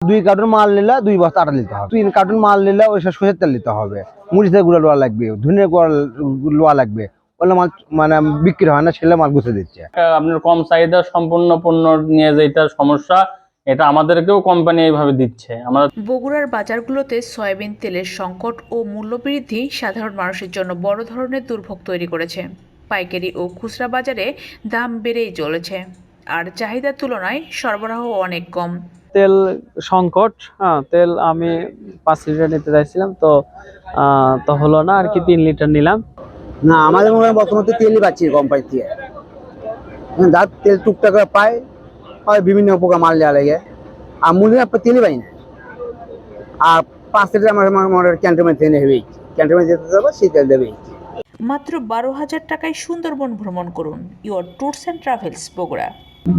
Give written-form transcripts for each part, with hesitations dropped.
2 carton মাল নিলে 2 বস্তা আটা নিতে হবে, 3 কার্টন মাল নিলে ওই সরষের তেল নিতে হবে, মরিচের গুঁড়া লোয়া লাগবে, ধনিয়া গুঁড়া লোয়া লাগবে। ওগুলো মাল মানে বিক্রি হয় না, ছেলে মাল গুছিয়ে দিচ্ছে। আপনার কম চাহিদা সম্পূর্ণ পণ্য নিয়ে যেটা সমস্যা, এটা আমাদেরকেও কোম্পানি এইভাবে দিচ্ছে। আমরা বগুড়ার বাজারগুলোতে সয়াবিন তেলের সংকট ও মূল্যবৃদ্ধি সাধারণ মানুষের জন্য বড় ধরনের দুর্ভোগ তৈরি করেছে। পাইকারি ও খুচরা বাজারে দাম বেড়েই চলেছে, আর চাহিদার তুলনায় সরবরাহ অনেক কম। তেল সংকট, হ্যাঁ তেল আমি 5 লিটার নিতে চাইছিলাম, তো হলো না আর কি, 3 লিটার নিলাম। না, আমাদের মনে হয় বর্তমানে তেলই পাচ্ছি কোম্পানি থেকে, যার তেল টুকটাক পায় হয় বিভিন্ন উপকার মাল দেওয়া লাগে, আর মূল্য আপনার তেলই পাই না। আর 5 লিটার আমার ক্যান্টনমেন্ট থেকে নেবেই, ক্যান্টনমেন্ট যেতে যাবো সেই তেল দেবেই। মাত্র 12,000 টাকায় সুন্দরবন ভ্রমণ করুন। Your tours and travels Bogura.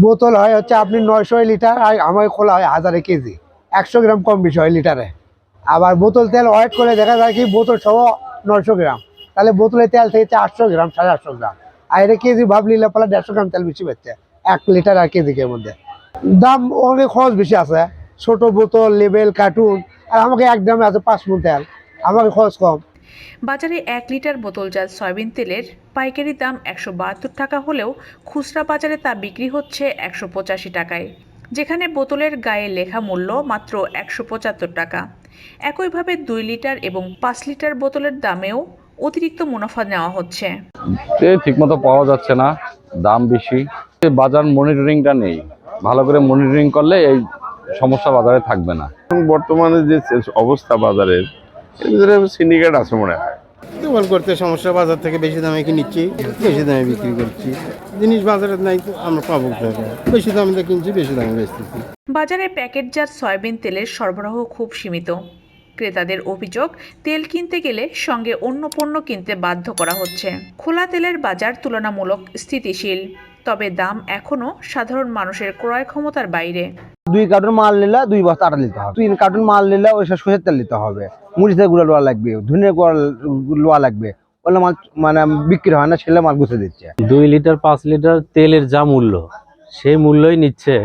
বোতল হয় হচ্ছে আপনি 900 লিটার, আর আমার খোলা হয় 1000 কেজি, 100 গ্রাম কম বেশি হয় লিটারে। আবার বোতল তেল ওয়েট করে দেখা যায় কি বোতল সহ 900 গ্রাম, তাহলে বোতলের তেল থেকে 800 গ্রাম 850 গ্রাম, আর এটা কেজি ভাব নিলে পালা 150 গ্রাম তেল বেশি পাচ্ছে 1 লিটার আর কেজিকের মধ্যে। দাম অনেক খরচ বেশি আছে, ছোট বোতল লেবেল কার্টুন, আর আমাকে এক গ্রামে আছে 5 মণ তেল, আমাকে খরচ কম। বাজারে 1 লিটার বোতলজাত সয়াবিন তেলের পাইকারি দাম 172 টাকা হলেও খুচরা বাজারে তা বিক্রি হচ্ছে 185 টাকায়, যেখানে বোতলের গায়ে লেখা মূল্য মাত্র 175 টাকা। একইভাবে 2 লিটার এবং 5 লিটার বোতলের দামেও অতিরিক্ত মুনাফা নেওয়া হচ্ছে। তেল ঠিকমতো পাওয়া যাচ্ছে না, দাম বেশি, বাজার মনিটরিংটা নেই। ভালো করে মনিটরিং করলে এই সমস্যা বাজারে থাকবে না। বর্তমানে যে অবস্থা বাজারের, এর ভিতরে সিন্ডিকেট আছে মনে হয়। দোকান করতে সমস্যা, বাজার থেকে বেশি দামে কিনছি, বেশি দামে বিক্রি করছি। জিনিস বাজারে নাই তো আমরা পাবো কোথায়? বেশি দামে কিনছি, বেশি দামে বেচতেছি। বাজারে প্যাকেটজাত সয়াবিন তেলের সরবরাহ খুব সীমিত। ক্রেতাদের অভিযোগ, তেল কিনতে গেলে সঙ্গে অন্য পণ্য কিনতে বাধ্য করা হচ্ছে। খোলা তেলের বাজার তুলনামূলক স্থিতিশীল, তবে দাম এখনো সাধারণ মানুষের ক্রয় ক্ষমতার বাইরে। 2 কার্টন মাল নিলে 2 বস্তা আটা নিতে হবে, 3 কার্টন মাল নিলে ওই সরষের তেল নিতে হবে, মরিচের গুঁড়া লোয়া লাগবে, ধনিয়া গুঁড়া লোয়া লাগবে। ওগুলো মাল মানে বিক্রি হয় না, ছেলে মাল গুছিয়ে দিচ্ছে। 2 লিটার 5 লিটার তেলের যা মূল্য, সেই মূল্যই নিচ্ছে।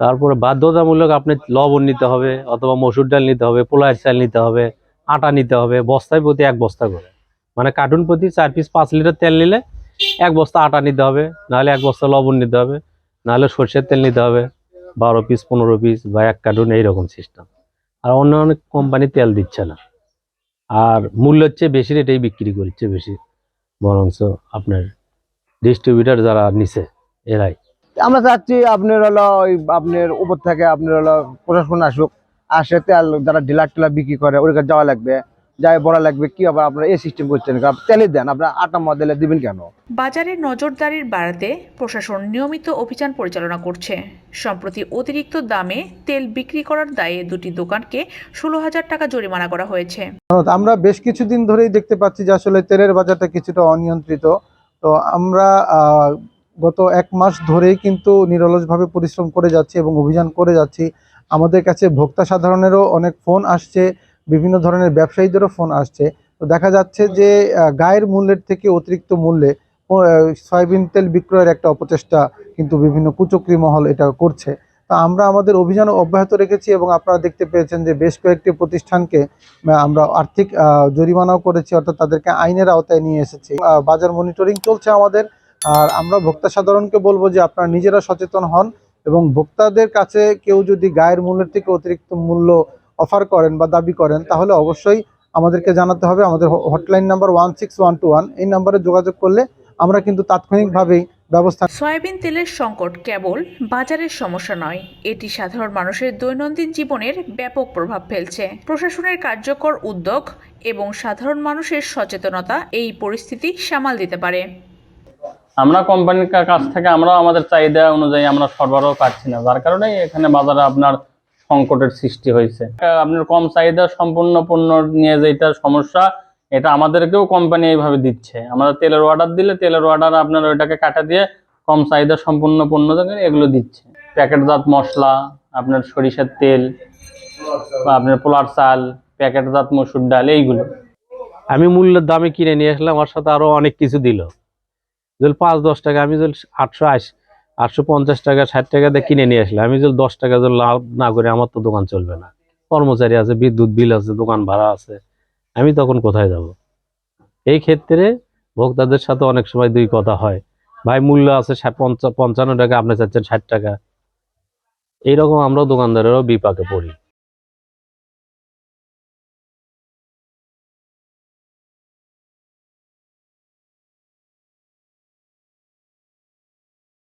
তারপরে বাধ্যতামূলক আপনি লবণ নিতে হবে, অথবা মসুর ডাল নিতে হবে, পোলার চাল নিতে হবে, আটা নিতে হবে, বস্তায় প্রতি 1 বস্তা করে। মানে কার্টুন প্রতি 4 পিস 5 লিটার তেল নিলে 1 বস্তা আটা নিতে হবে, নাহলে 1 বস্তা লবণ নিতে হবে, নাহলে সর্ষের তেল নিতে হবে 12 পিস 15 পিস বা 1 কার্টুন, এইরকম সিস্টেম। আর অন্য অনেক কোম্পানি তেল দিচ্ছে না, আর মূল্যের চেয়ে বেশি রেটেই বিক্রি করছে বেশি, বরঞ্চ আপনার ডিস্ট্রিবিউটার যারা নিছে এরাই। আমরা চাচ্ছি আপনার হলো ওই আপনার উপর থেকে আপনার হলো প্রশাসন আসুক, আসে তেল যারা ডিলার টিলার বিক্রি করে ওর কাছে যাওয়া লাগবে, যাই বলা লাগবে কি আবার আপনারা এই সিস্টেম করছেন, তেলে দেন আপনারা আটা মডেলে দিবেন কেন? বাজারে নজরদারির বাড়াতে প্রশাসন নিয়মিত অভিযান পরিচালনা করছে। সম্প্রতি অতিরিক্ত দামে তেল বিক্রি করার দায়ে 2টি দোকানকে 16,000 টাকা জরিমানা করা হয়েছে। আমরা বেশ কিছুদিন ধরেই দেখতে পাচ্ছি যে আসলে তেলের বাজারটা কিছুটা অনিয়ন্ত্রিত। তো আমরা গত 1 মাস ধরেই কিন্তু নিরলসভাবে পরিশ্রম করে যাচ্ছি এবং অভিযান করে যাচ্ছি। আমাদের কাছে ভোক্তা সাধারণেরও অনেক ফোন আসছে, বিভিন্ন ধরনের ব্যবসায়ীদেরও ফোন আসছে। তো দেখা যাচ্ছে যে গায়ের মূল্যের থেকে অতিরিক্ত মূল্যে সয়াবিন তেল বিক্রয়ের একটা অপচেষ্টা কিন্তু বিভিন্ন কুচক্রী মহল এটা করছে। তো আমরা আমাদের অভিযান অব্যাহত রেখেছি এবং আপনারা দেখতে পেয়েছেন যে বেশ কয়েকটি প্রতিষ্ঠানকে আমরা আর্থিক জরিমানাও করেছি, অর্থাৎ তাদেরকে আইনের আওতায় নিয়ে এসেছি। বাজার মনিটরিং চলছে আমাদের, আর আমরা ভোক্তা সাধারণকে বলবো যে আপনারা নিজেরা সচেতন হন এবং ভোক্তাদের কাছে কেউ যদি গায়ের মূল্যের থেকে অতিরিক্ত মূল্য অফার করেন বা দাবি করেন তাহলে অবশ্যই আমাদেরকে জানাতে হবে। আমাদের হটলাইন নাম্বার 16121, এই নাম্বারে যোগাযোগ করলে আমরা কিন্তু তাৎক্ষণিকভাবেই ব্যবস্থা। সয়াবিন তেলের সংকট কেবল বাজারের সমস্যা নয়, এটি সাধারণ মানুষের দৈনন্দিন জীবনের ব্যাপক প্রভাব ফেলছে। প্রশাসনের কার্যকর উদ্যোগ এবং সাধারণ মানুষের সচেতনতা এই পরিস্থিতি সামাল দিতে পারে। আমরা কোম্পানির কাছ থেকে আমরা আমাদের চাহিদা অনুযায়ী আমরা সরবরাহ পাচ্ছি না, যার কারণে এখানে বাজারে আপনার সংকটের সৃষ্টি হয়েছে। আপনার কম চাহিদা সম্পূর্ণ পণ্য নিয়ে যেটা সমস্যা, এটা আমাদেরকেও কোম্পানি এইভাবে দিচ্ছে। আমরা তেলের অর্ডার দিলে তেলের অর্ডার আপনার ওইটাকে কাটা দিয়ে কম চাহিদা সম্পূর্ণ পণ্য এগুলো দিচ্ছে। প্যাকেটজাত মশলা, আপনার সরিষার তেল বা আপনার পোলার চাল, প্যাকেটজাত মসুর ডাল, এইগুলো আমি মূল্যের দামে কিনে নিয়ে আসলাম, ওর সাথে আরো অনেক কিছু দিল। যদি 5-10 টাকা, আমি যদি 850 টাকা 60 টাকা দিয়ে কিনে নিয়ে আসলে আমি যদি 10 টাকা যদি লাভ না করে আমার তো দোকান চলবে না। কর্মচারী আছে, বিদ্যুৎ বিল আছে, দোকান ভাড়া আছে, আমি তখন কোথায় যাব? এই ক্ষেত্রে ভোক্তাদের সাথে অনেক সময় দুই কথা হয়, ভাই মূল্য আছে 55 টাকা, আপনি চাচ্ছেন 60 টাকা। এইরকম আমরা দোকানদারেরও বিপাকে পড়ি।